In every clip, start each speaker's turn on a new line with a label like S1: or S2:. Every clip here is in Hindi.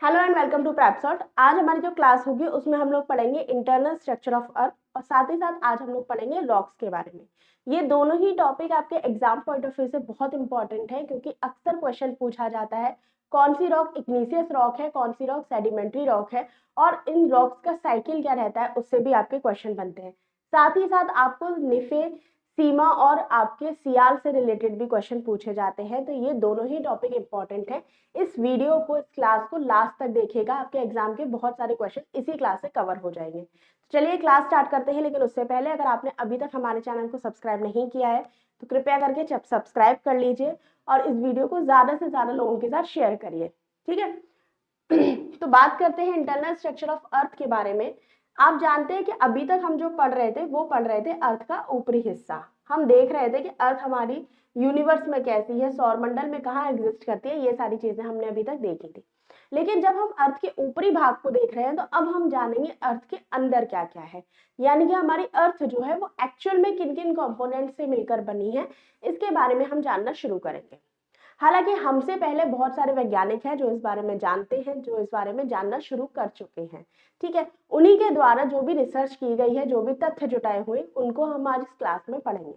S1: Hello and welcome to Prepsot. आज हमारी जो क्लास होगी उसमें हम लोग पढ़ेंगे इंटरनल स्ट्रक्चर ऑफ अर्थ और साथ ही साथ आज हम लोग पढ़ेंगे रॉक्स के बारे में। ये दोनों ही टॉपिक आपके एग्जाम पॉइंट ऑफ व्यू से बहुत इंपॉर्टेंट है क्योंकि अक्सर क्वेश्चन पूछा जाता है कौन सी रॉक इग्निशियस रॉक है, कौन सी रॉक सेडिमेंट्री रॉक है और इन रॉक्स का साइकिल क्या रहता है, उससे भी आपके क्वेश्चन बनते हैं। साथ ही साथ आपको निफे, सीमा और आपके सियाल से रिलेटेड भी क्वेश्चन पूछे जाते हैं, तो ये दोनों ही टॉपिक इंपॉर्टेंट है। इस वीडियो को, इस क्लास को लास्ट तक देखिएगा, आपके एग्जाम के बहुत सारे क्वेश्चन इसी क्लास से कवर हो जाएंगे। चलिए क्लास स्टार्ट करते हैं, लेकिन उससे पहले अगर आपने अभी तक हमारे चैनल को सब्सक्राइब नहीं किया है तो कृपया करके सब्सक्राइब कर लीजिए और इस वीडियो को ज्यादा से ज्यादा लोगों के साथ शेयर करिए, ठीक है। तो बात करते हैं इंटरनल स्ट्रक्चर ऑफ अर्थ के बारे में। आप जानते हैं कि अभी तक हम जो पढ़ रहे थे वो पढ़ रहे थे अर्थ का ऊपरी हिस्सा। हम देख रहे थे कि अर्थ हमारी यूनिवर्स में कैसी है, सौरमंडल में कहाँ एग्जिस्ट करती है, ये सारी चीजें हमने अभी तक देखी थी। लेकिन जब हम अर्थ के ऊपरी भाग को देख रहे हैं तो अब हम जानेंगे अर्थ के अंदर क्या क्या है, यानी कि हमारी अर्थ जो है वो एक्चुअल में किन किन कंपोनेंट से मिलकर बनी है, इसके बारे में हम जानना शुरू करेंगे। हालांकि हमसे पहले बहुत सारे वैज्ञानिक हैं जो इस बारे में जानते हैं, जो इस बारे में जानना शुरू कर चुके हैं, ठीक है। उन्हीं के द्वारा जो भी रिसर्च की गई है, जो भी तथ्य जुटाए हुए, उनको हम आज इस क्लास में पढ़ेंगे।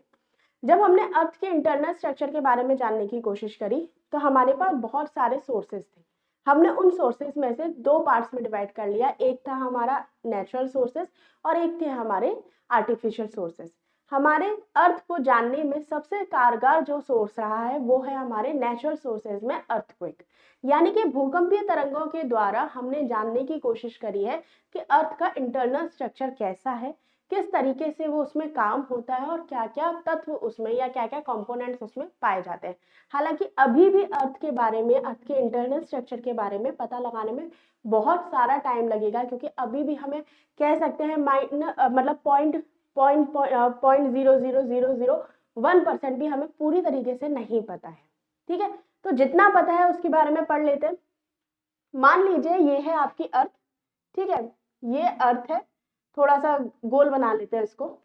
S1: जब हमने अर्थ के इंटरनल स्ट्रक्चर के बारे में जानने की कोशिश करी तो हमारे पास बहुत सारे सोर्सेज थे। हमने उन सोर्सेज में से दो पार्ट्स में डिवाइड कर लिया, एक था हमारा नेचुरल सोर्सेज और एक थे हमारे आर्टिफिशियल सोर्सेज। हमारे अर्थ को जानने में सबसे कारगर जो सोर्स रहा है वो है हमारे नेचुरल सोर्सेज में अर्थक्वेक, यानी कि भूकंपीय तरंगों के द्वारा हमने जानने की कोशिश करी है कि अर्थ का इंटरनल स्ट्रक्चर कैसा है, किस तरीके से वो उसमें काम होता है और क्या क्या तत्व उसमें या क्या क्या कंपोनेंट्स उसमें पाए जाते हैं। हालांकि अभी भी अर्थ के बारे में, अर्थ के इंटरनल स्ट्रक्चर के बारे में पता लगाने में बहुत सारा टाइम लगेगा, क्योंकि अभी भी हमें कह सकते हैं मतलब पॉइंट 0.000001% भी हमें पूरी तरीके से नहीं पता है, ठीक है। तो जितना पता है उसके बारे में पढ़ लेते हैं। मान लीजिए ये है आपकी अर्थ, ठीक है, ये अर्थ है। थोड़ा सा गोल बना लेते हैं इसको।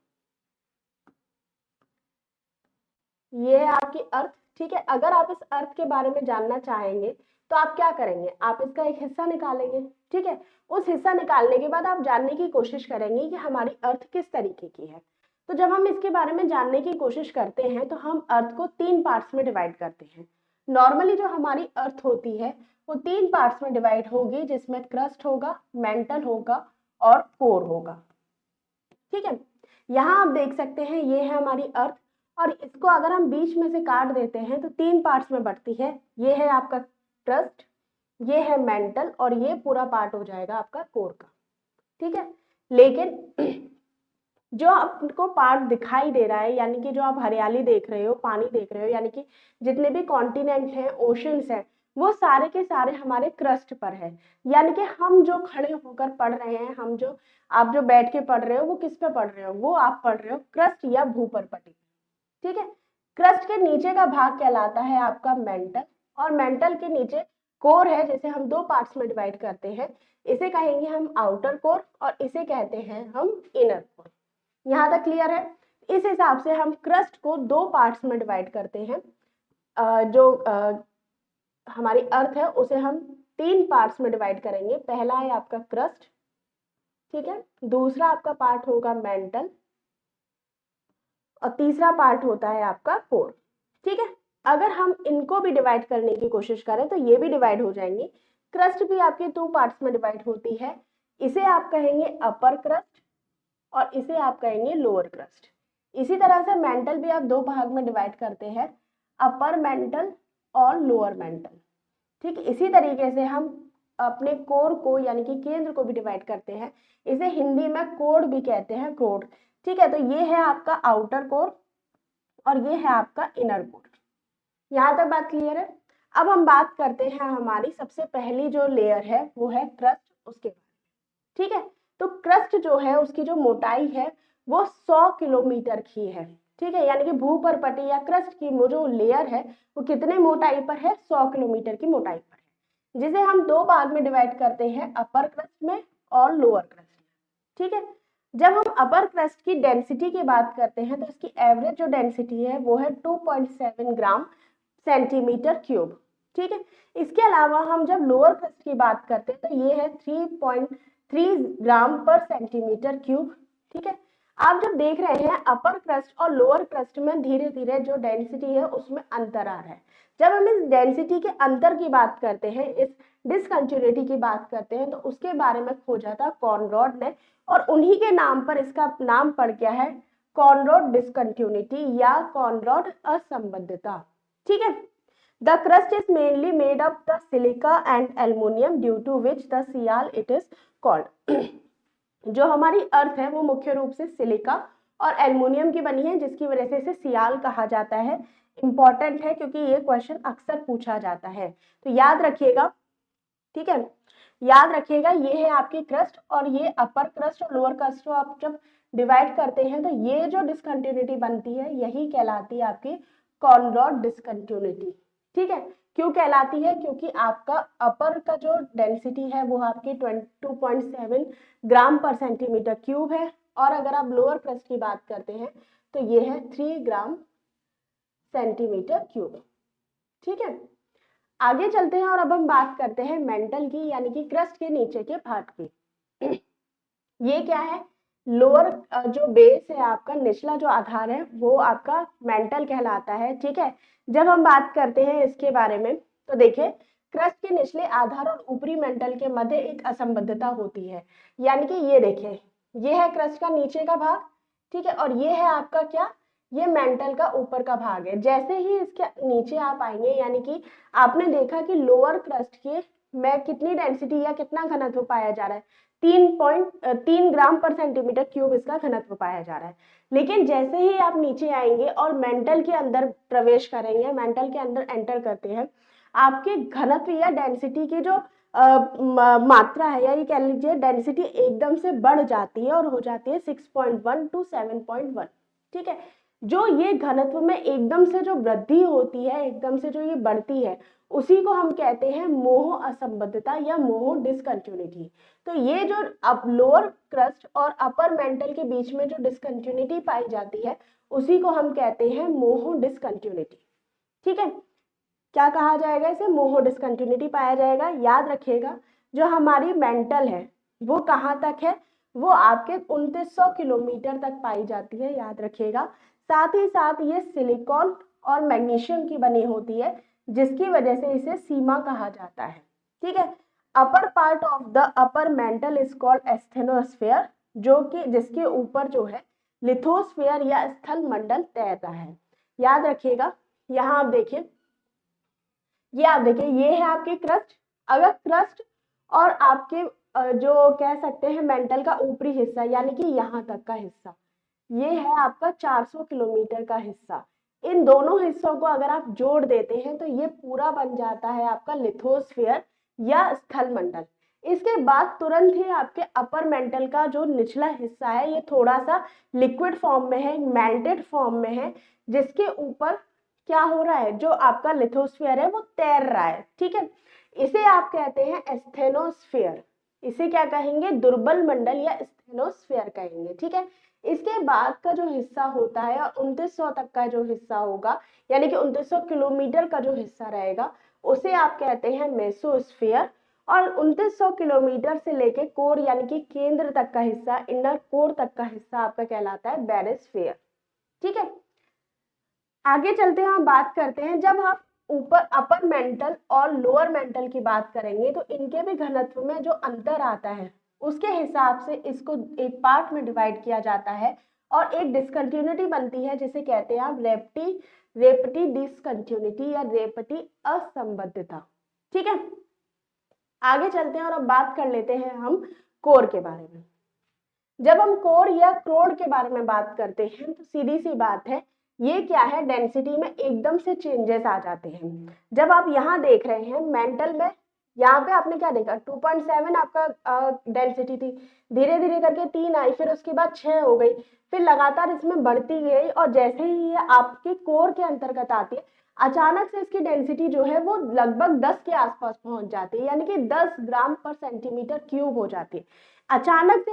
S1: ये है आपकी अर्थ, ठीक है। अगर आप इस अर्थ के बारे में जानना चाहेंगे तो आप क्या करेंगे, आप इसका एक हिस्सा निकालेंगे, ठीक है। उस हिस्सा निकालने के बाद आप जानने की कोशिश करेंगे कि हमारी अर्थ किस तरीके की है। तो जब हम इसके बारे में जानने की कोशिश करते हैं तो हम अर्थ को 3 पार्ट्स में डिवाइड करते हैं। नॉर्मली जो हमारी अर्थ होती है वो 3 पार्ट्स में डिवाइड होगी, जिसमें क्रस्ट होगा, मेंटल होगा और कोर होगा, ठीक है। यहाँ आप देख सकते हैं ये है हमारी अर्थ, और इसको अगर हम बीच में से काट देते हैं तो 3 पार्ट्स में बढ़ती है। ये है आपका क्रस्ट, ये है मेंटल और ये पूरा पार्ट हो जाएगा आपका कोर का, ठीक है। लेकिन जो आपको पार्ट दिखाई दे रहा है, यानी कि जो आप हरियाली देख रहे हो, पानी देख रहे हो, यानी कि जितने भी कॉन्टिनेंट हैं, ओशंस हैं, वो सारे के सारे हमारे क्रस्ट पर है। यानी कि हम जो खड़े होकर पढ़ रहे हैं, हम जो आप जो बैठ के पढ़ रहे हो, वो किस पे पढ़ रहे हो, वो आप पढ़ रहे हो क्रस्ट या भूपरपटी, ठीक है। क्रस्ट के नीचे का भाग कहलाता है आपका मेंटल, और मेंटल के नीचे कोर है, जिसे हम 2 पार्ट्स में डिवाइड करते हैं। इसे कहेंगे हम आउटर कोर और इसे कहते हैं हम इनर कोर। यहाँ तक क्लियर है। इस हिसाब से हम क्रस्ट को 2 पार्ट्स में डिवाइड करते हैं। जो हमारी अर्थ है उसे हम 3 पार्ट्स में डिवाइड करेंगे। पहला है आपका क्रस्ट, ठीक है, दूसरा आपका पार्ट होगा मेंटल और तीसरा पार्ट होता है आपका कोर, ठीक है। अगर हम इनको भी डिवाइड करने की कोशिश करें तो ये भी डिवाइड हो जाएंगे। क्रस्ट भी आपके 2 पार्ट्स में डिवाइड होती है। इसे आप कहेंगे अपर क्रस्ट और इसे आप कहेंगे लोअर क्रस्ट। इसी तरह से मेंटल भी आप 2 भाग में डिवाइड करते हैं, अपर मेंटल और लोअर मेंटल, ठीक। इसी तरीके से हम अपने कोर को, यानी कि केंद्र को भी डिवाइड करते हैं। इसे हिंदी में कोड भी कहते हैं, कोड, ठीक है। तो ये है आपका आउटर कोर और ये है आपका इनर कोर। यहाँ तक बात क्लियर है। अब हम बात करते हैं हमारी सबसे पहली जो लेयर है वो है क्रस्ट, उसके बाद, ठीक है। तो क्रस्ट जो है उसकी जो मोटाई है वो 100 किलोमीटर की है, ठीक है। यानी कि भूपरपटी या क्रस्ट की वो जो लेयर है वो कितने मोटाई पर है, 100 किलोमीटर की मोटाई पर है, जिसे हम 2 भाग में डिवाइड करते हैं, अपर क्रस्ट में और लोअर क्रस्ट में, ठीक है। जब हम अपर क्रस्ट की डेंसिटी की बात करते हैं तो इसकी एवरेज जो डेंसिटी है वो है 2.7 ग्राम सेंटीमीटर क्यूब, ठीक है। इसके अलावा हम जब लोअर क्रस्ट की बात करते हैं तो ये है 3.3 ग्राम पर सेंटीमीटर क्यूब। ठीक है। आप जब देख रहे हैं अपर क्रस्ट और लोअर क्रस्ट में धीरे धीरे जो डेंसिटी है उसमें अंतर आ रहा है। जब हम इस डेंसिटी के अंतर की बात करते हैं, इस डिसकंटिन्यूटी की बात करते हैं, तो उसके बारे में खोजा था कॉनरॉड ने, और उन्हीं के नाम पर इसका नाम पड़ गया है कॉनरॉड डिसकंटिन्यूटी या कॉनरॉड असंबद्धता। ठीक है। The crust is mainly made of the silica and aluminum due to which the sial it is called। जो हमारी अर्थ है वो मुख्य रूप से सिलिका और एल्युमिनियम की बनी है, जिसकी वजह से इसे सियाल कहा जाता है। इंपॉर्टेंट है क्योंकि ये क्वेश्चन अक्सर पूछा जाता है, तो याद रखिएगा। ठीक है, याद रखिएगा ये है आपकी क्रस्ट, और ये अपर क्रस्ट और लोअर क्रस्ट को आप जब डिवाइड करते हैं तो ये जो डिसकंटिन्यूटी बनती है यही कहलाती है आपकी कॉनरॉड डिसकंटिन्यूटी। ठीक है। क्यों कहलाती है? क्योंकि आपका अपर का जो डेंसिटी है वो आपकी 22.7 ग्राम पर सेंटीमीटर क्यूब है, और अगर आप लोअर क्रस्ट की बात करते हैं तो ये है 3 ग्राम सेंटीमीटर क्यूब। ठीक है। आगे चलते हैं और अब हम बात करते हैं मेंटल की, यानी कि क्रस्ट के नीचे के भाग की। ये क्या है? लोअर जो बेस है आपका, निचला जो आधार है वो आपका मेंटल कहलाता है। ठीक है। जब हम बात करते हैं इसके बारे में तो देखिए, क्रस्ट के निचले आधार और ऊपरी मेंटल के मध्य एक असंबद्धता होती है। यानी कि ये देखिए, ये है क्रस्ट का नीचे का भाग। ठीक है। और ये है आपका क्या? ये मेंटल का ऊपर का भाग है। जैसे ही इसके नीचे आप आएंगे, यानी कि आपने देखा कि लोअर क्रस्ट के में कितनी डेंसिटी या कितना घनत्व पाया जा रहा है, 3.3 ग्राम पर सेंटीमीटर क्यूब इसका घनत्व पाया जा रहा है। लेकिन जैसे ही आप नीचे आएंगे और मेंटल के अंदर प्रवेश करेंगे, मेंटल के अंदर एंटर करते हैं, आपके घनत्व या डेंसिटी की जो मात्रा है, या ये कह लीजिए डेंसिटी एकदम से बढ़ जाती है और हो जाती है 6.1 टू 7.1। ठीक है। जो ये घनत्व में एकदम से जो वृद्धि होती है, एकदम से जो ये बढ़ती है, उसी को हम कहते हैं मोह असंबद्धता या मोह डिसकंटिन्यूटी। तो ये जो अब लोअर क्रस्ट और अपर मेंटल के बीच में जो डिसकंटिन्यूटी पाई जाती है उसी को हम कहते हैं मोह डिसकंटिन्यूटी। ठीक है। क्या कहा जाएगा इसे? मोह डिसकंटिन्यूटी पाया जाएगा। याद रखिएगा, जो हमारी मेंटल है वो कहाँ तक है? वो आपके 2900 किलोमीटर तक पाई जाती है, याद रखिएगा। साथ ही साथ ये सिलिकॉन और मैग्नीशियम की बनी होती है, जिसकी वजह से इसे सीमा कहा जाता है। ठीक है। Upper part of the upper mantle is called asthenosphere, जो कि जिसके ऊपर जो है लिथोस्फेयर या स्थल मंडल तैरता है। याद रखिएगा। यहाँ आप देखिए, ये आप देखिए, ये है आपकी क्रस्ट। अगर क्रस्ट और आपके जो कह सकते हैं मेंटल का ऊपरी हिस्सा, यानी कि यहाँ तक का हिस्सा, ये है आपका 400 किलोमीटर का हिस्सा। इन दोनों हिस्सों को अगर आप जोड़ देते हैं तो ये पूरा बन जाता है आपका लिथोस्फेयर या स्थल मंडल। इसके बाद तुरंत ही आपके अपर मेंटल का जो निचला हिस्सा है ये थोड़ा सा लिक्विड फॉर्म में है, मेल्टेड फॉर्म में है, जिसके ऊपर क्या हो रहा है? जो आपका लिथोस्फेयर है वो तैर रहा है। ठीक है। इसे आप कहते हैं एस्थेनोस्फेयर। इसे क्या कहेंगे? दुर्बल मंडल या एस्थेनोस्फेयर कहेंगे। ठीक है। इसके बाद का जो हिस्सा होता है, 2900 तक का जो हिस्सा होगा, यानी कि 2900 किलोमीटर का जो हिस्सा रहेगा, उसे आप कहते हैं मेसोस्फेयर। और 2900 किलोमीटर से लेके कोर यानी कि केंद्र तक का हिस्सा, इनर कोर तक का हिस्सा आपका कहलाता है बेरिस्फेयर। ठीक है। आगे चलते हैं, हम बात करते हैं, जब आप ऊपर अपर मेंटल और लोअर मेंटल की बात करेंगे तो इनके भी घनत्व में जो अंतर आता है उसके हिसाब से इसको एक पार्ट में डिवाइड किया जाता है और एक डिसकंटिन्यूटी बनती है, जिसे कहते हैं आप रेपटी डिसकंटिन्यूटी या रेपटी असंबद्धता। ठीक है। आगे चलते हैं और अब बात कर लेते हैं हम कोर के बारे में। जब हम कोर या क्रोड के बारे में बात करते हैं तो सीधी सी बात है, ये क्या है? डेंसिटी में एकदम से चेंजेस आ जाते हैं। जब आप यहाँ देख रहे हैं मेंटल में, यहाँ पे आपने क्या देखा? 2.7 आपका डेंसिटी थी, धीरे धीरे करके 3 आई, फिर उसके बाद 6 हो गई, फिर लगातार इसमें बढ़ती गई, और जैसे ही ये आपके कोर के अंतर्गत आती है, अचानक से इसकी डेंसिटी जो है वो लगभग 10 के आसपास पहुंच जाती है, यानी कि 10 ग्राम पर सेंटीमीटर क्यूब हो जाती है। अचानक से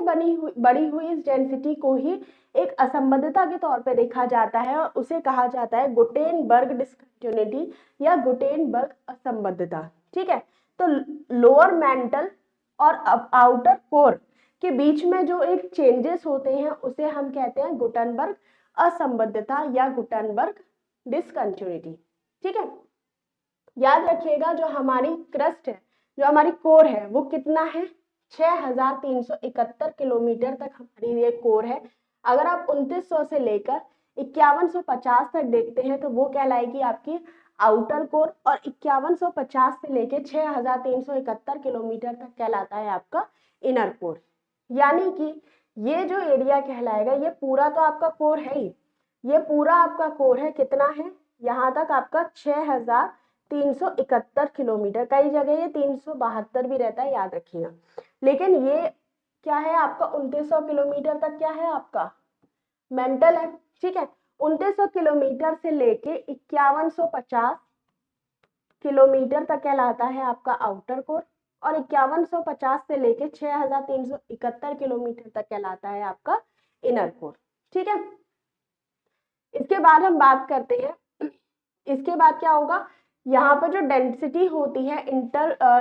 S1: बढ़ी हुई इस डेंसिटी को ही एक असंबद्धता के तौर पे देखा जाता है, और उसे कहा जाता है गुटेनबर्ग डिसकंटिन्यूटी या गुटेनबर्ग असंबद्धता, ठीक है। तो लोअर मेंटल और आउटर कोर के बीच में जो एक चेंजेस होते हैं उसे हम कहते हैं गुटनबर्ग असंबद्धता या गुटनबर्ग डिसकंटिन्यूटी, ठीक है। याद रखिएगा जो हमारी क्रस्ट है, जो हमारी कोर है, वो कितना है, 6371 किलोमीटर तक हमारी ये कोर है। अगर आप 2900 से लेकर 5150 तक देखते हैं तो वो कहलाएगी आपकी आउटर कोर, और 5150 से लेकर 6371 किलोमीटर तक कहलाता है आपका इनर कोर। यानी कि ये जो एरिया कहलाएगा ये पूरा तो आपका कोर है ही, ये पूरा आपका कोर है, कितना है, यहाँ तक आपका 6371 किलोमीटर, कई जगह ये 372 भी रहता है, याद रखिएगा। लेकिन ये क्या है आपका 2900 किलोमीटर तक क्या है आपका मेंटल है, ठीक है। 2900 किलोमीटर से लेके 5150 किलोमीटर तक कहलाता है आपका आउटर कोर, और 5150 से लेके 6371 किलोमीटर तक कहलाता है आपका इनर कोर, ठीक है। इसके बाद हम बात करते हैं, इसके बाद क्या होगा, यहाँ पर जो डेंसिटी होती है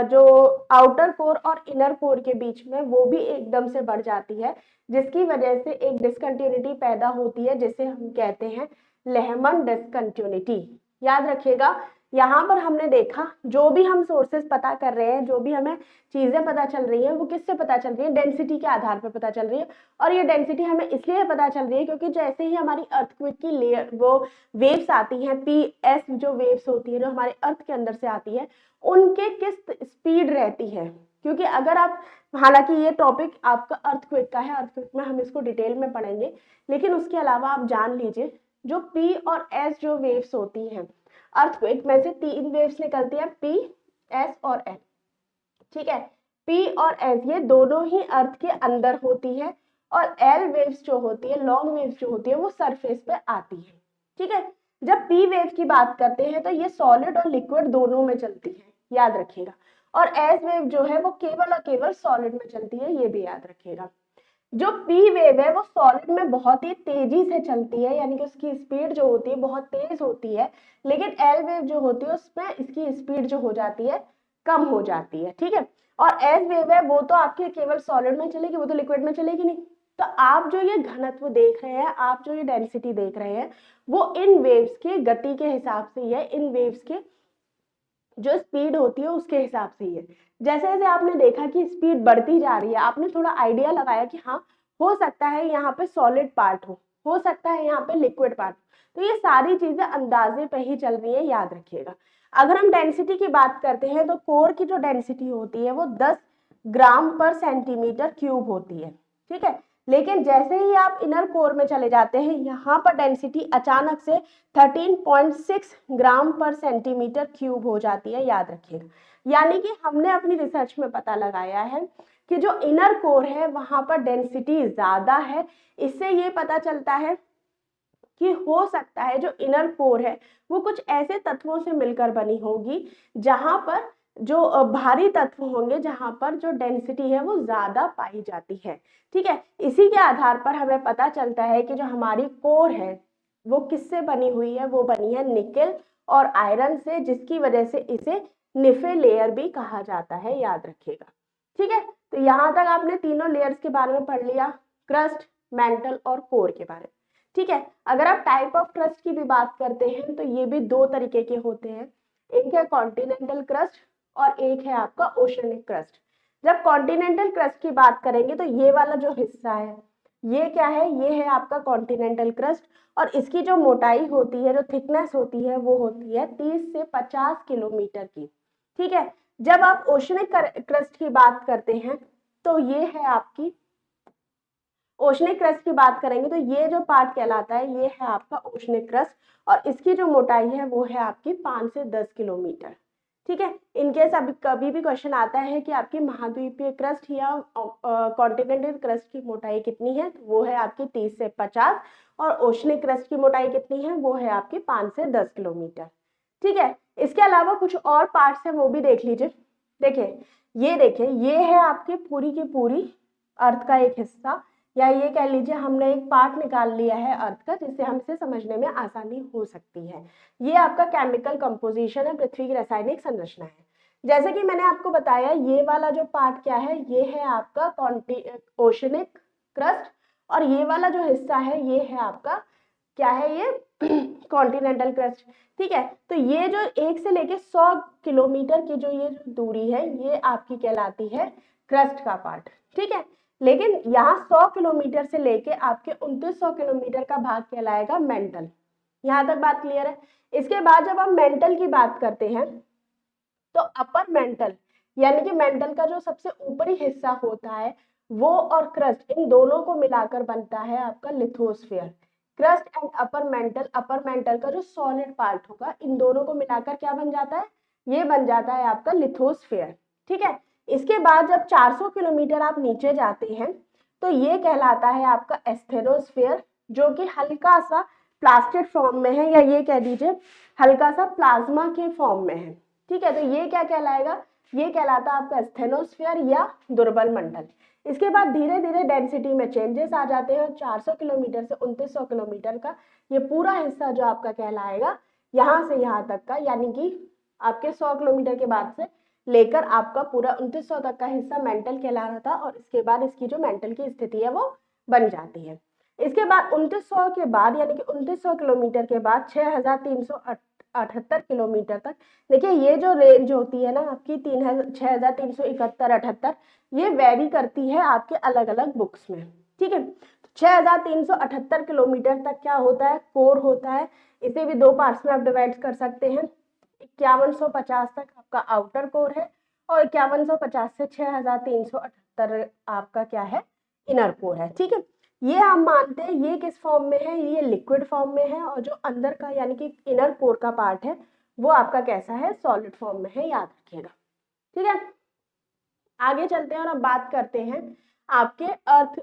S1: जो आउटर कोर और इनर कोर के बीच में, वो भी एकदम से बढ़ जाती है, जिसकी वजह से एक डिसकंटिन्यूटी पैदा होती है जिसे हम कहते हैं लेहमन डिसकंटिन्यूटी। याद रखिएगा, यहाँ पर हमने देखा जो भी हम सोर्सेस पता कर रहे हैं, जो भी हमें चीजें पता चल रही हैं, वो किससे पता चल रही है, डेंसिटी के आधार पर पता चल रही है। और ये डेंसिटी हमें इसलिए पता चल रही है क्योंकि जैसे ही हमारी अर्थक्वेक की लेयर वो वेव्स आती हैं, PS जो वेव्स होती है जो हमारे अर्थ के अंदर से आती है, उनके किस स्पीड रहती है। क्योंकि अगर आप, हालांकि ये टॉपिक आपका अर्थक्वेक का है, अर्थक्वेक में हम इसको डिटेल में पढ़ेंगे, लेकिन उसके अलावा आप जान लीजिए जो P और S जो वेव्स होती हैं, अर्थक्वेक में से 3 वेव्स निकलती है, P, S और L, ठीक है। P और S ये दोनों ही अर्थ के अंदर होती है, और L वेव्स जो होती है, लॉन्ग वेव्स जो होती है, वो सरफेस पे आती है, ठीक है। जब P वेव की बात करते हैं तो ये सॉलिड और लिक्विड दोनों में चलती है, याद रखिएगा। और S वेव जो है वो केवल और केवल सॉलिड में चलती है, ये भी याद रखिएगा। जो P वेव है वो सॉलिड में बहुत ही तेजी से चलती है, यानी कि उसकी स्पीड जो होती है बहुत तेज होती है, लेकिन L वेव जो होती है उसमें इसकी स्पीड जो हो जाती है कम हो जाती है, ठीक है। और S वेव है वो तो आपके केवल सॉलिड में चलेगी, वो तो लिक्विड में चलेगी नहीं। तो आप जो ये घनत्व देख रहे हैं, आप जो ये डेंसिटी देख रहे हैं, वो इन वेव्स के गति के हिसाब से ही है, इन वेव्स के जो स्पीड होती है उसके हिसाब से ही है। जैसे जैसे आपने देखा कि स्पीड बढ़ती जा रही है, आपने थोड़ा आइडिया लगाया कि हाँ हो सकता है यहाँ पे सॉलिड पार्ट हो सकता है यहाँ पे लिक्विड पार्ट। तो ये सारी चीजें अंदाजे पे ही चल रही है, याद रखिएगा। अगर हम डेंसिटी की बात करते हैं तो कोर की जो डेंसिटी होती है वो 10 ग्राम पर सेंटीमीटर क्यूब होती है, ठीक है। लेकिन जैसे ही आप इनर कोर में चले जाते हैं, यहाँ पर डेंसिटी अचानक से 13.6 ग्राम पर सेंटीमीटर क्यूब हो जाती है, याद रखिएगा। यानी कि हमने अपनी रिसर्च में पता लगाया है कि जो इनर कोर है वहां पर डेंसिटी ज्यादा है। इससे ये पता चलता है कि हो सकता है जो इनर कोर है वो कुछ ऐसे तत्वों से मिलकर बनी होगी जहां पर जो भारी तत्व होंगे, जहां पर जो डेंसिटी है वो ज्यादा पाई जाती है, ठीक है। इसी के आधार पर हमें पता चलता है कि जो हमारी कोर है वो किससे बनी हुई है, वो बनी है निकेल और आयरन से, जिसकी वजह से इसे निफे लेयर भी कहा जाता है, याद रखिएगा, ठीक है। तो यहाँ तक आपने तीनों लेयर्स के बारे में पढ़ लिया, क्रस्ट, मेंटल और कोर के बारे में, ठीक है। अगर आप टाइप ऑफ क्रस्ट की भी बात करते हैं तो ये भी 2 तरीके के होते हैं, एक है कॉन्टिनेंटल क्रस्ट और एक है आपका ओशनिक क्रस्ट। जब कॉन्टिनेंटल क्रस्ट की बात करेंगे तो ये वाला जो हिस्सा है ये क्या है, ये है आपका कॉन्टिनेंटल क्रस्ट, और इसकी जो मोटाई होती है, जो थिकनेस होती है, वो होती है 30 से 50 किलोमीटर की, ठीक है। जब आप ओशनिक क्रस्ट की बात करते हैं तो ये है आपकी, ओशनिक क्रस्ट की बात करेंगे तो ये जो पार्ट कहलाता है ये है आपका ओशनिक क्रस्ट, और इसकी जो मोटाई है वो है आपकी 5 से 10 किलोमीटर, ठीक है। इनकेस अभी कभी भी क्वेश्चन आता है कि आपकी महाद्वीपीय क्रस्ट या कॉन्टिनेंटल क्रस्ट की मोटाई कितनी है, तो वो है आपकी 30 से 50, और ओशनिक क्रस्ट की मोटाई कितनी है, वो है आपकी 5 से 10 किलोमीटर, ठीक है। इसके अलावा कुछ और पार्ट्स हैं वो भी देख लीजिए। देखिए ये है आपकी पूरी की पूरी अर्थ का एक हिस्सा, या ये कह लीजिए हमने एक पार्ट निकाल लिया है अर्थ का, जिससे हम इसे समझने में आसानी हो सकती है। ये आपका केमिकल कंपोजिशन है, पृथ्वी की रासायनिक संरचना है। जैसे कि मैंने आपको बताया, ये वाला जो पार्ट क्या है, ये है आपका ओशनिक क्रस्ट, और ये वाला जो हिस्सा है ये है आपका क्या है, ये कॉन्टिनेंटल क्रस्ट। ठीक है, तो ये जो 1 से लेके 100 किलोमीटर की जो ये दूरी है, ये आपकी कहलाती है क्रस्ट का पार्ट। ठीक है, लेकिन यहाँ 100 किलोमीटर से लेके आपके 2900 किलोमीटर का भाग कहलाएगा मेंटल। यहाँ तक बात क्लियर है। इसके बाद जब हम मेंटल की बात करते हैं, तो अपर मेंटल यानी कि मेंटल का जो सबसे ऊपरी हिस्सा होता है, वो और क्रस्ट, इन दोनों को मिलाकर बनता है आपका lithosphere. Crust and upper mantle का जो सॉलिड पार्ट होगा, इन दोनों को मिलाकर क्या बन जाता है, ये बन जाता है आपका लिथोस्फीयर। ठीक है, इसके बाद जब 400 किलोमीटर आप नीचे जाते हैं, तो ये कहलाता है आपका एस्थेनोस्फीयर, जो कि हल्का सा प्लास्टिड फॉर्म में है, या ये कह दीजिए हल्का सा प्लाज्मा के फॉर्म में है। ठीक है, तो ये क्या कहलाएगा, ये कहलाता है आपका स्थेनोस्फीयर या दुर्बल मंडल। इसके बाद धीरे धीरे डेंसिटी में चेंजेस आ जाते हैं, और 400 किलोमीटर से 2900 किलोमीटर का ये पूरा हिस्सा जो आपका कहलाएगा, यहाँ से यहाँ तक का, यानी कि आपके 100 किलोमीटर के बाद से लेकर आपका पूरा 2900 तक का हिस्सा मेंटल कहला रहा था, और इसके बाद इसकी जो मेंटल की स्थिति है वो बन जाती है। इसके बाद 2900 के बाद, यानी कि 2900 किलोमीटर के बाद 6378 किलोमीटर तक, देखिए ये जो रेंज होती है ना आपकी 6371-78, ये वेरी करती है आपके अलग अलग बुक्स में। ठीक है, 6378 किलोमीटर तक क्या होता है, कोर होता है। इसे भी दो पार्ट्स में आप डिवाइड कर सकते हैं। 5150 तक आपका आउटर कोर है, और 5150 से 6378 आपका क्या है, इनर कोर है। ठीक है, ये हम मानते हैं ये किस फॉर्म में है, ये लिक्विड फॉर्म में है, और जो अंदर का यानी कि इनर कोर का पार्ट है, वो आपका कैसा है, सॉलिड फॉर्म में है, याद रखिएगा। ठीक है, आगे चलते हैं और अब बात करते हैं आपके अर्थ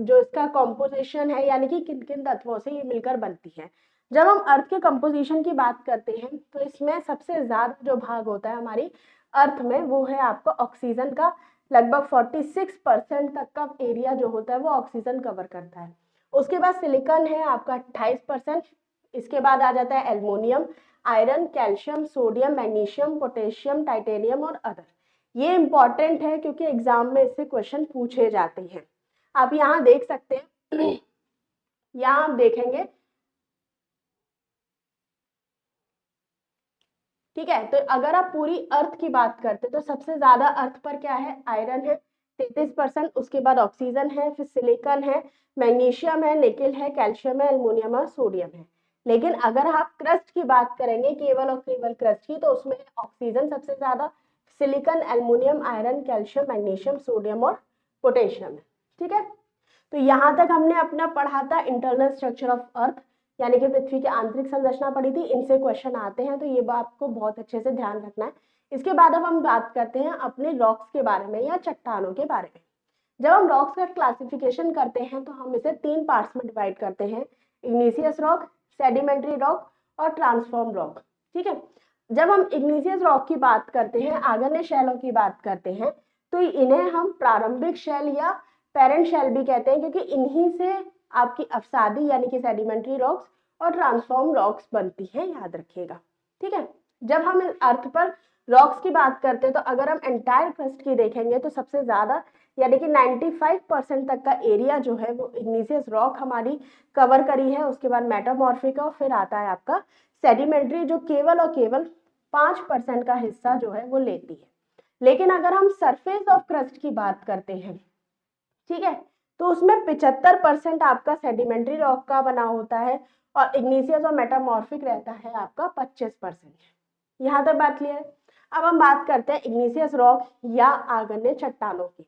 S1: जो इसका कॉम्पोजिशन है, यानी कि किन किन तत्वों से ये मिलकर बनती है। जब हम अर्थ के कंपोजिशन की बात करते हैं, तो इसमें सबसे ज्यादा जो भाग होता है हमारी अर्थ में, वो है आपका ऑक्सीजन का। लगभग 46% तक का एरिया जो होता है वो ऑक्सीजन कवर करता है। उसके बाद सिलिकॉन है आपका 28%। इसके बाद आ जाता है aluminium, iron, calcium, sodium, magnesium, potassium, titanium और अदर। ये इंपॉर्टेंट है क्योंकि एग्जाम में इससे क्वेश्चन पूछे जाते हैं। आप यहाँ देख सकते हैं, यहाँ आप देखेंगे। ठीक है, तो अगर आप पूरी अर्थ की बात करते हैं, तो सबसे ज्यादा अर्थ पर क्या है, आयरन है 33%। उसके बाद ऑक्सीजन है, फिर सिलिकॉन है, मैग्नीशियम है, निकेल है, कैल्शियम है, एल्युमिनियम और सोडियम है। लेकिन अगर आप क्रस्ट की बात करेंगे, केवल और केवल क्रस्ट की, तो उसमें ऑक्सीजन सबसे ज्यादा, silicon, aluminium, iron, calcium, magnesium, sodium और पोटेशियम है। ठीक है, तो यहाँ तक हमने अपना पढ़ा था इंटरनल स्ट्रक्चर ऑफ अर्थ, यानी कि पृथ्वी की आंतरिक संरचना पढ़ी थी। इनसे क्वेश्चन आते हैं, तो ये बात को बहुत अच्छे से ध्यान रखना है। इसके बाद अब हम बात करते हैं अपने रॉक्स के बारे में या चट्टानों के बारे में। जब हम रॉक्स का क्लासिफिकेशन करते हैं, तो हम इसे 3 पार्ट्स में डिवाइड करते हैं, इग्निशियस रॉक, सेडिमेंट्री रॉक और ट्रांसफॉर्म रॉक। ठीक है, जब हम इग्निशियस रॉक की बात करते हैं, आग्नेय शैलों की बात करते हैं, तो इन्हें हम प्रारंभिक शैल या पेरेंट शैल भी कहते हैं, क्योंकि इन्हीं से आपकी अवसादी यानी कि सेडिमेंट्री रॉक्स और ट्रांसफॉर्म रॉक्स बनती है, याद रखिएगा। ठीक है, जब हम अर्थ पर रॉक्स की बात करते हैं, तो अगर हम एंटायर क्रस्ट की देखेंगे, तो सबसे ज्यादा यानी कि 95% तक का एरिया जो है वो इग्निशियस रॉक हमारी कवर करी है। उसके बाद मेटामॉर्फिक, और फिर आता है आपका सेडिमेंट्री, जो केवल और केवल 5% का हिस्सा जो है वो लेती है। लेकिन अगर हम सरफेस ऑफ क्रस्ट की बात करते हैं, ठीक है, तो उसमें 75% आपका सेडिमेंट्री रॉक का बना होता है, और इग्निशियस और मेटामॉर्फिक रहता है आपका 25%। यहाँ तक बात क्लियर है। अब हम बात करते हैं इग्निशियस रॉक या आग्नेय चट्टानों की।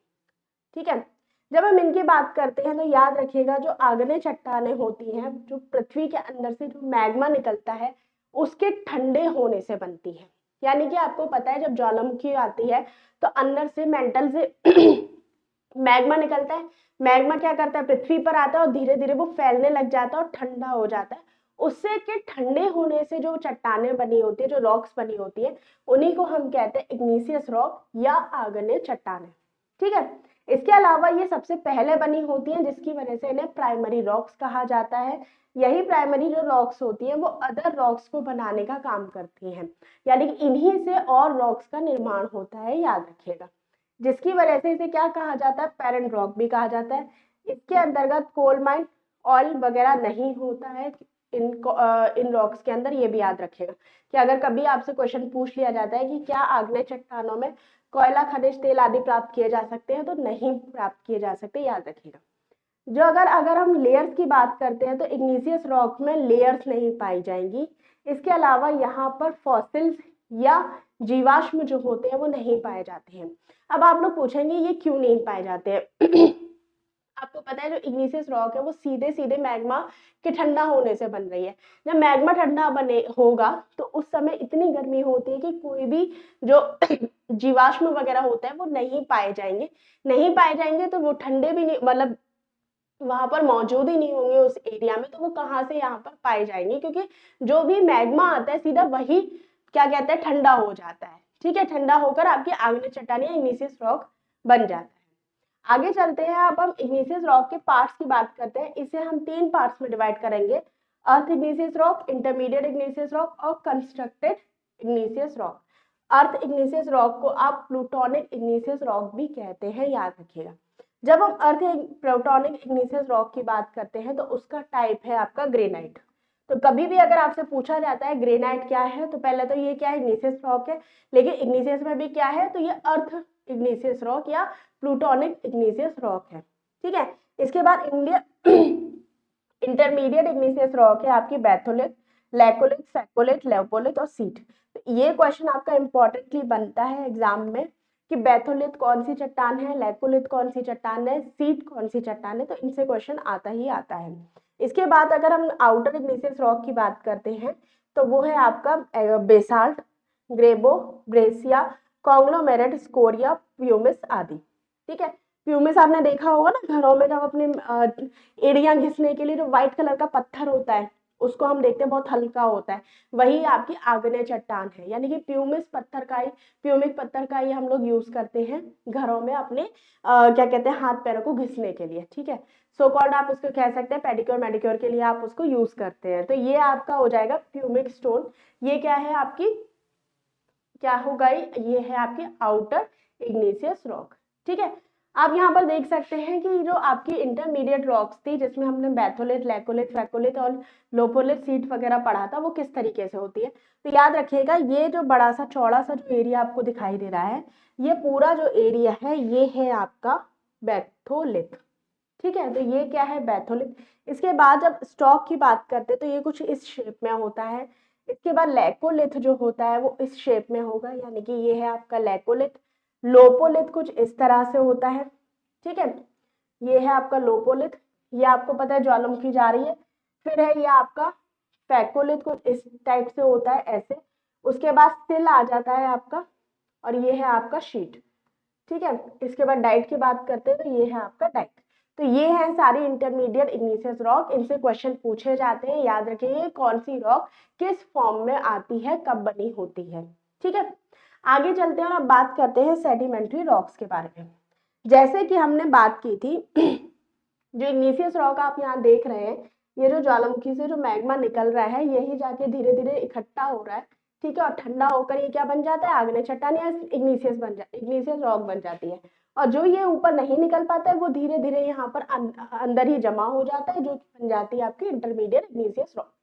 S1: ठीक है, जब हम इनकी बात करते हैं, तो याद रखिएगा जो आग्नेय चट्टानें होती हैं, जो पृथ्वी के अंदर से जो मैग्मा निकलता है उसके ठंडे होने से बनती है। यानी कि आपको पता है जब ज्वालामुखी आती है, तो अंदर से मेंटल से मैग्मा निकलता है। मैग्मा क्या करता है, पृथ्वी पर आता है और धीरे धीरे वो फैलने लग जाता है और ठंडा हो जाता है। उससे के ठंडे होने से जो चट्टानें बनी होती है, जो रॉक्स बनी होती है, उन्हीं को हम कहते हैं इग्निशियस रॉक या आग्नेय चट्टानें। ठीक है, इसके अलावा ये सबसे पहले बनी होती हैं, जिसकी वजह से इन्हें प्राइमरी रॉक्स कहा जाता है। यही प्राइमरी जो रॉक्स होती हैं वो अदर रॉक्स को बनाने का काम करती हैं, यानी कि इन्हीं से और रॉक्स का निर्माण होता है, याद रखिएगा। जिसकी वजह से इसे क्या कहा जाता है, पेरेंट रॉक भी कहा जाता है। इसके अंतर्गत कोल माइन, ऑयल वगैरह नहीं होता है इन रॉक्स के अंदर। ये भी याद रखिएगा कि अगर कभी आपसे क्वेश्चन पूछ लिया जाता है कि क्या आग्नेय चट्टानों में कोयला, खनिज तेल आदि प्राप्त किए जा सकते हैं, तो नहीं प्राप्त किए जा सकते, याद रखिएगा। जो अगर हम लेयर्स की बात करते हैं तो इग्निशियस रॉक में लेयर्स नहीं पाई जाएंगी। इसके अलावा यहाँ पर फॉसिल्स या जीवाश्म जो होते हैं वो नहीं पाए जाते हैं। अब आप लोग पूछेंगे ये क्यों नहीं पाए जाते हैं? आपको पता है जो इग्निशियस रॉक है वो सीधे सीधे मैग्मा के ठंडा होने से बन रही है। जब मैग्मा ठंडा बने होगा तो उस समय इतनी गर्मी होती है कि कोई भी जो जीवाश्म वगैरह होता है वो नहीं पाए जाएंगे तो वो ठंडे भी नहीं, मतलब वहां पर मौजूद ही नहीं होंगे उस एरिया में, तो वो कहाँ से यहाँ पर पाए जाएंगे, क्योंकि जो भी मैग्मा आता है सीधा वही क्या कहते हैं, ठंडा हो जाता है। ठीक है, ठंडा होकर आपकी आग्नेय चट्टान या इग्निशियस रॉक बन जाता है। आगे चलते हैं, अब हम इग्निशियस रॉक के पार्ट्स की बात करते हैं। इसे हम 3 पार्ट्स में डिवाइड करेंगे, earth igneous rock, intermediate igneous rock और constructed igneous rock. Earth igneous rock को आप प्लूटोनिक इग्निशियस रॉक भी कहते हैं, याद रखिएगा। जब हम अर्थ प्लूटोनिक इग्निशियस रॉक की बात करते हैं तो उसका टाइप है आपका ग्रेनाइट। तो कभी भी अगर आपसे पूछा जाता है ग्रेनाइट क्या है, तो पहले तो ये क्या है, इग्निशियस रॉक है, लेकिन इग्निशियस में भी क्या है, तो ये अर्थ इग्निशियस रॉक या प्लूटोनिक इग्निशियस रॉक है। ठीक है, इसके बाद इंटरमीडिएट इग्निशियस रॉक है आपकी बैथोलिथ, लैकोलिथ, सैकोलिथ, लेपोलिथ और सीट। तो ये क्वेश्चन आपका इंपॉर्टेंटली बनता है एग्जाम में कि बैथोलिथ कौन सी चट्टान है, लैकोलिथ कौन सी चट्टान है, सीट कौन सी चट्टान है, तो इनसे क्वेश्चन आता ही आता है। इसके बाद अगर हम आउटर इग्निशियस रॉक की बात करते हैं तो वो है आपका बेसाल्ट, ग्रेबो, ब्रेसिया, कॉन्ग्लोमेरेट, स्कोरिया, प्यूमिस आदि। ठीक है, प्यूमिस आपने देखा होगा ना घरों में, जब अपने एड़ियां घिसने के लिए जो व्हाइट कलर का पत्थर होता है उसको हम देखते हैं, बहुत हल्का होता है, वही आपकी आग्नेय चट्टान है। यानी कि प्यूमिक पत्थर का ही हम लोग यूज करते हैं घरों में अपने क्या कहते हैं, हाथ पैरों को घिसने के लिए। ठीक है, सो कॉल्ड आप उसको कह सकते हैं पेडिक्योर मेडिक्योर के लिए आप उसको यूज करते हैं। तो ये आपका हो जाएगा प्यूमिक स्टोन। ये क्या है आपकी, क्या होगा, ये है आपकी आउटर इग्निशियस रॉक। ठीक है, आप यहाँ पर देख सकते हैं कि जो आपकी इंटरमीडिएट रॉक्स थी जिसमें हमने बैथोलिथ, लैकोलिथ, फैकोलिथ और लोपोलिथ सीट वगैरह पढ़ा था, वो किस तरीके से होती है। तो याद रखिएगा ये जो बड़ा सा चौड़ा सा जो एरिया आपको दिखाई दे रहा है, ये पूरा जो एरिया है ये है आपका बैथोलिथ। ठीक है, तो ये क्या है, बैथोलिथ। इसके बाद जब स्टॉक की बात करते हैं तो ये कुछ इस शेप में होता है। इसके बाद लैकोलिथ जो होता है वो इस शेप में होगा, यानी कि ये है आपका लैकोलिथ। लोपोलिथ कुछ इस तरह से होता है। ठीक है, ये है आपका लोपोलिथ, ये आपको पता है ज्वालामुखी जा रही है। फिर है ये आपका फैकोलिथ, कुछ इस टाइप से होता है ऐसे। उसके बाद सिल आ जाता है आपका, और ये है आपका शीट। ठीक है, इसके बाद डाइट की बात करते हैं तो ये है आपका डाइट। तो ये है सारी इंटरमीडिएट इग्निशियस रॉक, इनसे क्वेश्चन पूछे जाते हैं। याद रखिए कौन सी रॉक किस फॉर्म में आती है, कब बनी होती है। ठीक है, आगे चलते हैं और अब बात करते हैं सेडिमेंट्री रॉक्स के बारे में। जैसे कि हमने बात की थी जो इग्निशियस रॉक आप यहाँ देख रहे हैं, ये जो ज्वालामुखी से जो मैग्मा निकल रहा है यही जाके धीरे धीरे इकट्ठा हो रहा है। ठीक है, और ठंडा होकर ये क्या बन जाता है, आग्नेय चट्टान या इग्निशियस रॉक बन जाती है। और जो ये ऊपर नहीं निकल पाता है वो धीरे धीरे यहाँ पर अंदर ही जमा हो जाता है, जो बन जाती है आपकी इंटरमीडिएट इग्निशियस रॉक।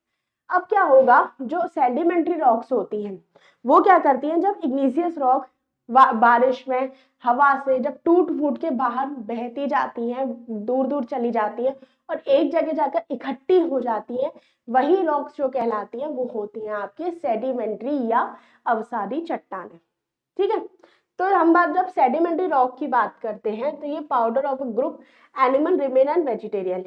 S1: अब क्या होगा, जो सेडिमेंट्री रॉक्स होती हैं वो क्या करती हैं, जब इग्निशियस रॉक बारिश में हवा से जब टूट फूट के बाहर बहती जाती हैं, दूर दूर चली जाती है और एक जगह जाकर इकट्ठी हो जाती है, वही रॉक्स जो कहलाती हैं वो होती हैं आपके सेडिमेंट्री या अवसादी चट्टानें। ठीक है, तो हम बात जब सेडिमेंट्री रॉक की बात करते हैं तो ये powder of group animal remain and vegetarian.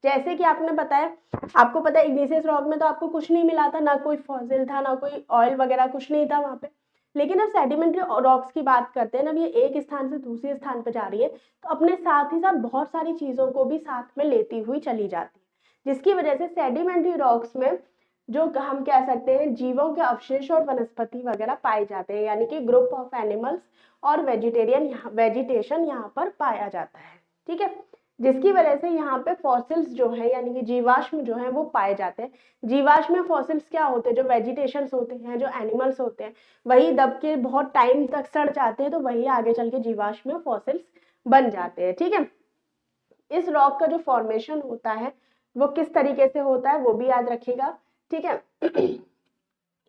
S1: जैसे कि आपने बताया, आपको पता है इग्निशियस रॉक में तो आपको कुछ नहीं मिला था, ना कोई फॉसिल था, ना कोई ऑयल वगैरह, कुछ नहीं था वहां पे। लेकिन अब सेडिमेंट्री रॉक्स की बात करते हैं, जब ये एक स्थान से दूसरे स्थान पर जा रही है तो अपने साथ ही साथ बहुत सारी चीजों को भी साथ में लेती हुई चली जाती है, जिसकी वजह से सेडिमेंट्री रॉक्स में जो हम कह सकते हैं जीवों के अवशेष और वनस्पति वगैरह पाए जाते हैं, यानी कि ग्रुप ऑफ एनिमल्स और वेजिटेशन यहाँ पर पाया जाता है। ठीक है, जिसकी वजह से यहाँ पे फॉसिल्स जो है यानी कि जीवाश्म जो है वो पाए जाते हैं। जीवाश्म में फॉसिल्स क्या होते हैं, जो वेजिटेशंस होते हैं, जो एनिमल्स होते हैं, वही दब के बहुत टाइम तक सड़ जाते हैं, तो वही आगे चल के जीवाश्म में फॉसिल्स बन जाते हैं। ठीक है, इस रॉक का जो फॉर्मेशन होता है वो किस तरीके से होता है वो भी याद रखिएगा। ठीक है,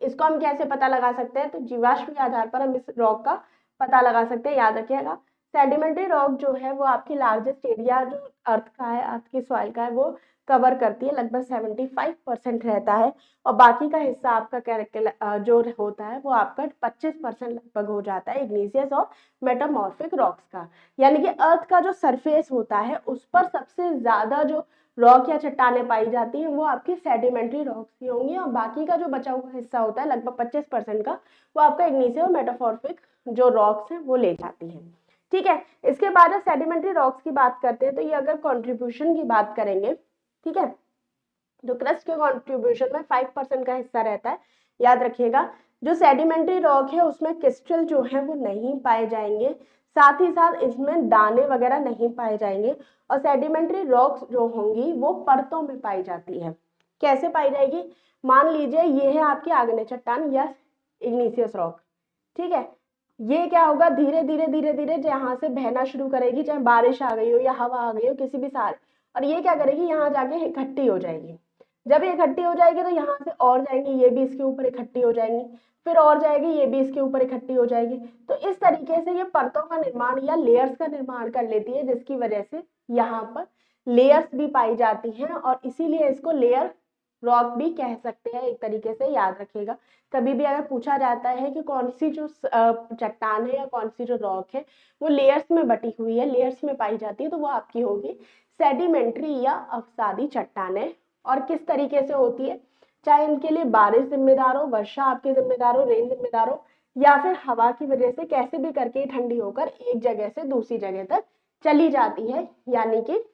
S1: इसको हम कैसे पता लगा सकते हैं, तो जीवाश्म के आधार पर हम इस रॉक का पता लगा सकते हैं, याद रखिएगा। सेडिमेंट्री रॉक जो है वो आपकी लार्जेस्ट एरिया जो अर्थ का है, अर्थ की सॉइल का है, वो कवर करती है, लगभग 75% रहता है, और बाकी का हिस्सा आपका कैरेक्टर जो होता है वो आपका 25% लगभग हो जाता है इग्निशियस और मेटामॉर्फिक रॉक्स का। यानी कि अर्थ का जो सरफेस होता है उस पर सबसे ज्यादा जो रॉक या चट्टानें पाई जाती हैं वो आपकी सेडिमेंट्री रॉक्स की होंगी, और बाकी का जो बचा हुआ हिस्सा होता है लगभग 25% का, वो आपका इग्निशियस और मेटामॉर्फिक जो रॉक्स हैं वो ले जाती हैं। ठीक है, इसके बाद सेडिमेंट्री रॉक्स की बात करते हैं, तो ये अगर कंट्रीब्यूशन की बात करेंगे, ठीक है, जो क्रस्ट के कंट्रीब्यूशन में 5% का हिस्सा रहता है, याद रखिएगा। जो सेडिमेंट्री रॉक है उसमें क्रिस्टल जो है वो नहीं पाए जाएंगे, साथ ही साथ इसमें दाने वगैरह नहीं पाए जाएंगे, और सेडिमेंट्री रॉक्स जो होंगी वो परतों में पाई जाती है। कैसे पाई जाएगी, मान लीजिए ये है आपकी आग्नेय चट्टान या इग्निशियस रॉक। ठीक है, ये क्या होगा, धीरे धीरे धीरे धीरे जहाँ से बहना शुरू करेगी, चाहे बारिश आ गई हो या हवा आ गई हो किसी भी साल, और ये क्या करेगी, यहाँ जाके इकट्ठी हो जाएगी। जब ये इकट्ठी हो जाएगी तो यहाँ से और जाएंगी, ये भी इसके ऊपर इकट्ठी हो जाएंगी, फिर और जाएगी, ये भी इसके ऊपर इकट्ठी हो जाएगी। तो इस तरीके से ये परतों का निर्माण या लेयर्स का निर्माण कर लेती है, जिसकी वजह से यहाँ पर लेयर्स भी पाई जाती हैं, और इसीलिए इसको लेयर रॉक भी कह सकते हैं एक तरीके से, याद रखिएगा। कभी भी अगर पूछा जाता है कि कौन सी जो चट्टान है या कौन सी जो रॉक है वो लेयर्स में बटी हुई है, लेयर्स में पाई जाती है, तो वो आपकी होगी सेडिमेंट्री या अवसादी चट्टानें। और किस तरीके से होती है, चाहे इनके लिए बारिश जिम्मेदार हो, वर्षा आपके जिम्मेदार हो, रेन जिम्मेदार हो, या फिर हवा की वजह से कैसे भी करके ठंडी होकर एक जगह से दूसरी जगह तक चली जाती है, यानी कि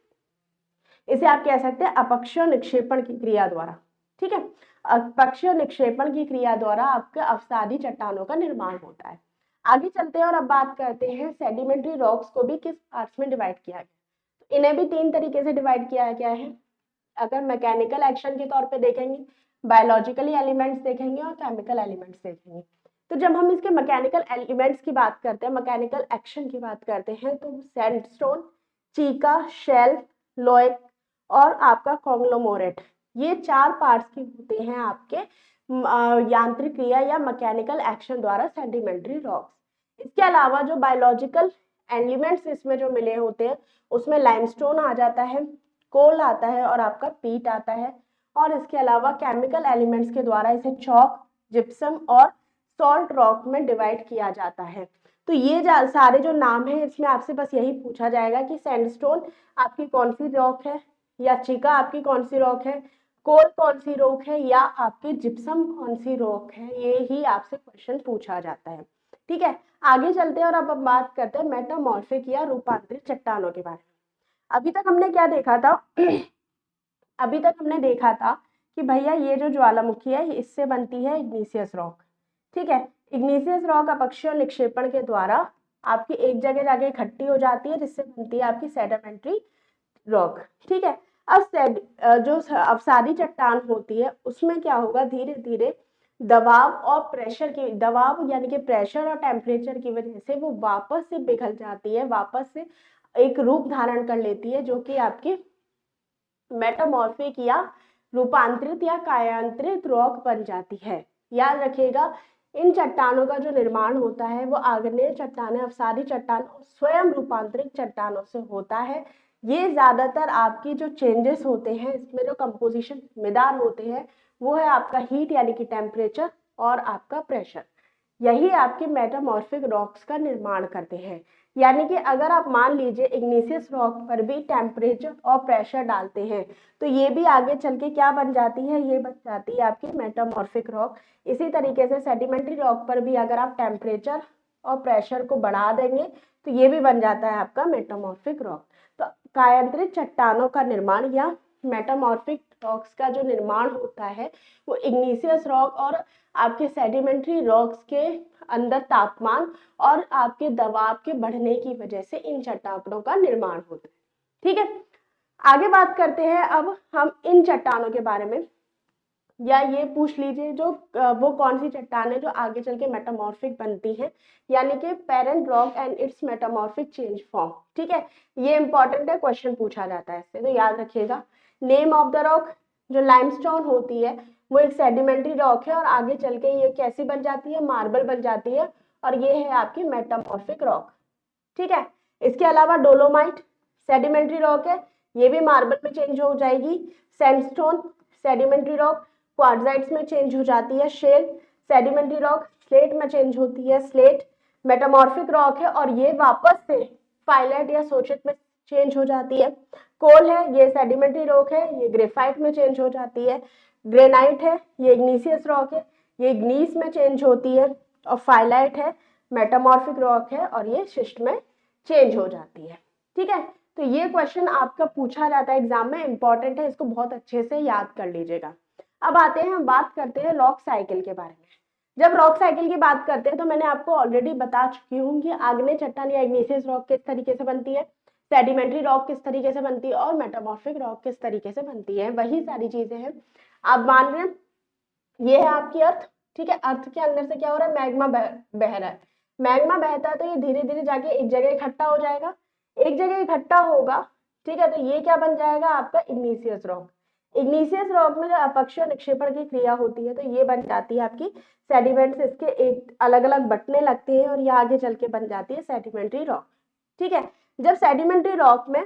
S1: इसे आप कह सकते हैं अपक्षय निक्षेपण की क्रिया द्वारा। ठीक है, अपक्षय निक्षेपण की क्रिया द्वारा आपके अवसादी चट्टानों का निर्माण होता है। आगे चलते हैं और अब बात करते हैं सेडिमेंट्री रॉक्स को भी किस पार्ट्स में डिवाइड किया गया। इन्हें भी 3 तरीके से डिवाइड किया गया है। अगर मैकेनिकल एक्शन के तौर पे देखेंगे, बायोलॉजिकली एलिमेंट्स देखेंगे और केमिकल एलिमेंट्स देखेंगे। तो जब हम इसके मैकेनिकल एलिमेंट्स की बात करते हैं, मैकेनिकल एक्शन की बात करते हैं, तो सैंडस्टोन, चीका, शेल, लोएक और आपका कॉन्ग्लोमोरेट, ये 4 पार्ट्स के होते हैं आपके यांत्रिक क्रिया या मैकेनिकल एक्शन द्वारा सेडिमेंट्री रॉक्स। इसके अलावा जो बायोलॉजिकल एलिमेंट्स इसमें जो मिले होते हैं उसमें लाइमस्टोन आ जाता है, कोल आता है और आपका पीट आता है, और इसके अलावा केमिकल एलिमेंट्स के द्वारा इसे चॉक, जिप्सम और सॉल्ट रॉक में डिवाइड किया जाता है। तो ये सारे जो नाम हैं इसमें आपसे बस यही पूछा जाएगा कि सैंडस्टोन आपकी कौन सी रॉक है, या चीका आपकी कौन सी रॉक है, कोल कौन सी रॉक है, या आपकी जिप्सम कौन सी रॉक है, ये ही आपसे क्वेश्चन पूछा जाता है। ठीक है, आगे चलते हैं और अब हम बात करते हैं मेटामॉर्फिक या रूपांतरित चट्टानों के बारे में। अभी तक हमने क्या देखा था अभी तक हमने देखा था कि भैया ये जो ज्वालामुखी है इससे बनती है इग्निशियस रॉक। ठीक है, इग्निशियस रॉक अपक्षय निक्षेपण के द्वारा आपकी एक जगह जाके इकट्ठी हो जाती है, जिससे बनती है आपकी सेडिमेंट्री रॉक। ठीक है, अब जो अवसादी चट्टान होती है उसमें क्या होगा, धीरे धीरे दबाव और प्रेशर की, दबाव यानी कि प्रेशर और टेम्परेचर की वजह से वो वापस से पिघल जाती है, वापस से एक रूप धारण कर लेती है, जो कि आपकी मेटामॉर्फिक या रूपांतरित या कायांतरित रॉक बन जाती है। याद रखिएगा, इन चट्टानों का जो निर्माण होता है वो आग्नेय चट्टानें, अवसादी चट्टान स्वयं रूपांतरित चट्टानों से होता है। ये ज्यादातर आपकी जो चेंजेस होते हैं इसमें जो कंपोजिशन जिम्मेदार होते हैं वो है आपका हीट यानी कि टेम्परेचर और आपका प्रेशर, यही आपके मेटामॉर्फिक रॉक्स का निर्माण करते हैं। यानी कि अगर आप मान लीजिए इग्निशियस रॉक पर भी टेम्परेचर और प्रेशर डालते हैं तो ये भी आगे चल के क्या बन जाती है, ये बन जाती है आपकी मेटामॉर्फिक रॉक। इसी तरीके से सेडिमेंट्री रॉक पर भी अगर आप टेम्परेचर और प्रेशर को बढ़ा देंगे तो ये भी बन जाता है आपका मेटामॉर्फिक रॉक। तो कायांतरित चट्टानों का निर्माण या मेटामॉर्फिक रॉक्स का जो निर्माण होता है वो इग्नीशियस रॉक और आपके सेडिमेंट्री रॉक्स के अंदर तापमान और आपके दबाव के बढ़ने की वजह से इन चट्टानों का निर्माण होता है। ठीक है, आगे बात करते हैं अब हम इन चट्टानों के बारे में। या ये पूछ लीजिए जो वो कौन सी चट्टान है जो आगे चल के मेटामॉर्फिक बनती है, यानी कि parent rock and it's metamorphic change form. ठीक है, ये इंपॉर्टेंट है, क्वेश्चन पूछा जाता है इससे, तो याद रखिएगा। नेम ऑफ द रॉक, जो लाइमस्टोन होती है वो एक सेडिमेंट्री रॉक है और आगे चल के ये कैसी बन जाती है, मार्बल बन जाती है, और ये है आपकी मेटामॉर्फिक रॉक। ठीक है, इसके अलावा डोलोमाइट सेडिमेंट्री रॉक है, ये भी मार्बल में चेंज हो जाएगी। सैंडस्टोन सेडिमेंट्री रॉक क्वार्टजाइट्स में चेंज हो जाती है। शेल सेडिमेंट्री रॉक स्लेट में चेंज होती है, स्लेट मेटामॉर्फिक रॉक है और ये वापस से फाइलाइट या सोचित में चेंज हो जाती है। कोल है, ये सेडिमेंट्री रॉक है, ये ग्रेफाइट में चेंज हो जाती है। ग्रेनाइट है, ये इग्नीशियस रॉक है, ये इग्नीस में चेंज होती है। और फाइलाइट है, मेटामॉर्फिक रॉक है और ये शिस्ट में चेंज हो जाती है। ठीक है, तो ये क्वेश्चन आपका पूछा जाता है एग्जाम में, इंपॉर्टेंट है, इसको बहुत अच्छे से याद कर लीजिएगा। अब आते हैं, हम बात करते हैं रॉक साइकिल के बारे में। जब रॉक साइकिल की बात करते हैं तो मैंने आपको ऑलरेडी बता चुकी हूँ कि आग्नेय चट्टान या इग्नीशियस रॉक किस तरीके से बनती है, सेडिमेंट्री रॉक किस तरीके से बनती है और मेटामॉर्फिक रॉक किस तरीके से बनती है, वही सारी चीजें हैं। आप मान रहे हैं ये है आपकी अर्थ। ठीक है, अर्थ के अंदर से क्या हो रहा है, मैग्मा बह रहा है। मैग्मा बहता है तो ये धीरे धीरे जाके एक जगह इकट्ठा हो जाएगा, एक जगह इकट्ठा होगा। ठीक है, तो ये क्या बन जाएगा आपका इग्नीशियस रॉक। इग्नीशियस रॉक में जो अपक्षय निक्षेपण की क्रिया होती है तो ये बन जाती है आपकी सेडिमेंट्स, इसके एक अलग अलग बटने लगते हैं और ये आगे चल के बन जाती है सेडिमेंट्री रॉक। ठीक है, जब सेडिमेंट्री रॉक में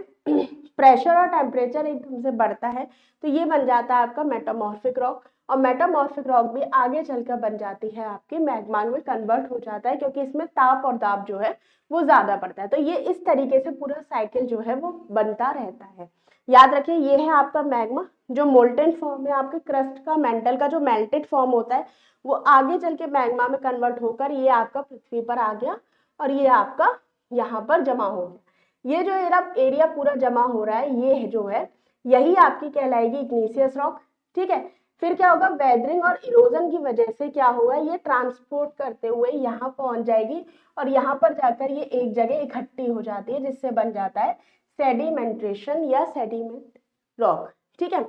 S1: प्रेशर और टेम्परेचर एकदम से बढ़ता है तो ये बन जाता है आपका मेटामॉर्फिक रॉक, और मेटामॉर्फिक रॉक भी आगे चलकर बन जाती है आपकी मैग्मा में कन्वर्ट हो जाता है, क्योंकि इसमें ताप और दाब जो है वो ज्यादा पड़ता है। तो ये इस तरीके से पूरा साइकिल जो है वो बनता रहता है। याद रखिए, ये है आपका मैग्मा, जो मोल्टेन फॉर्म है आपके क्रस्ट का, मेंटल का जो मेल्टेड फॉर्म होता है वो आगे चल के मैग्मा में कन्वर्ट होकर ये आपका पृथ्वी पर आ गया और ये आपका यहाँ पर जमा हो गया। ये जो एरिया पूरा जमा हो रहा है ये जो है यही आपकी कहलाएगी इग्नीशियस रॉक। ठीक है, फिर क्या होगा, वेदरिंग और इरोजन की वजह से क्या होगा, ये ट्रांसपोर्ट करते हुए यहाँ पहुंच जाएगी और यहाँ पर जाकर ये एक जगह इकट्ठी हो जाती है, जिससे बन जाता है सेडिमेंट्रेशन या सेडिमेंट रॉक। ठीक है,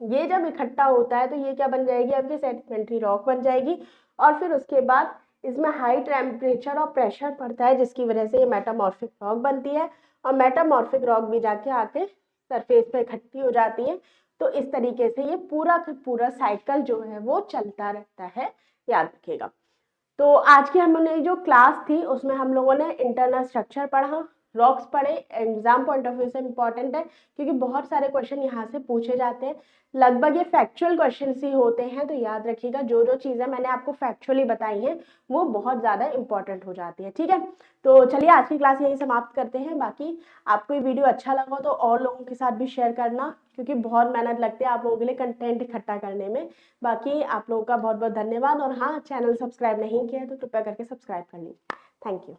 S1: ये जब इकट्ठा होता है तो ये क्या बन जाएगी, आपकी सेडिमेंट्री रॉक बन जाएगी। और फिर उसके बाद इसमें हाई टेम्परेचर और प्रेशर पड़ता है, जिसकी वजह से ये मेटामॉर्फिक रॉक बनती है और मेटामॉर्फिक रॉक भी जाके आके सरफेस पे इकट्ठी हो जाती है। तो इस तरीके से ये पूरा का पूरा साइकिल जो है वो चलता रहता है, याद रखिएगा। तो आज की हमने जो क्लास थी उसमें हम लोगों ने इंटरनल स्ट्रक्चर पढ़ा, रॉक्स पढ़े, एग्जाम पॉइंट ऑफ व्यू से इंपॉर्टेंट है क्योंकि बहुत सारे क्वेश्चन यहाँ से पूछे जाते हैं, लगभग ये फैक्चुअल क्वेश्चन ही होते हैं। तो याद रखिएगा, जो जो चीज़ें मैंने आपको फैक्चुअली बताई हैं वो बहुत ज़्यादा इंपॉर्टेंट हो जाती है। ठीक है, तो चलिए आज की क्लास यही समाप्त करते हैं। बाकी आपको ये वीडियो अच्छा लगा तो और लोगों के साथ भी शेयर करना, क्योंकि बहुत मेहनत लगती है आप लोगों के लिए कंटेंट इकट्ठा करने में। बाकी आप लोगों का बहुत बहुत धन्यवाद, और हाँ, चैनल सब्सक्राइब नहीं किया है तो कृपया करके सब्सक्राइब कर लीजिए। Thank you.